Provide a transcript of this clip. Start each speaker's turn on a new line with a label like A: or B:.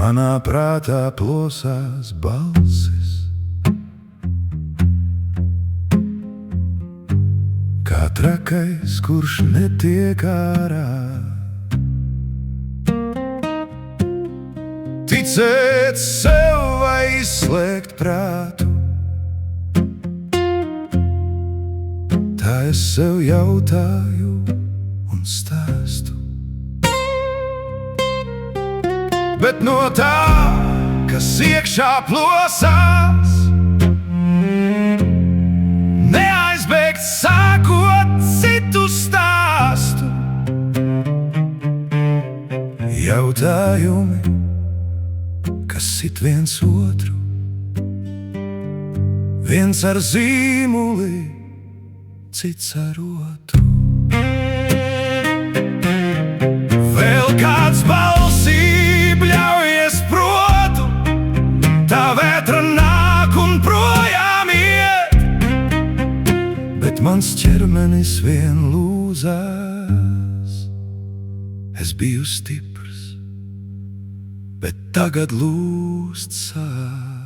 A: Manā prātā plosās balsis, kā trakais, kurš netiek ārā. Ticēt sev vai izslēgt prātu, tā es sev jautāju un stāstu. Bet no tā, kas iekšā plosās, neaizbēgt sākot citu stāstu. Jautājumi, kas sit viens otru, viens ar zīmuli, cits ar otru. Vēl kāds balsī bļaujies protu, tā vētra nāk un projām iet, bet mans ķermenis vien lūzās. Es biju stiprs, bet tagad lūzt sāk.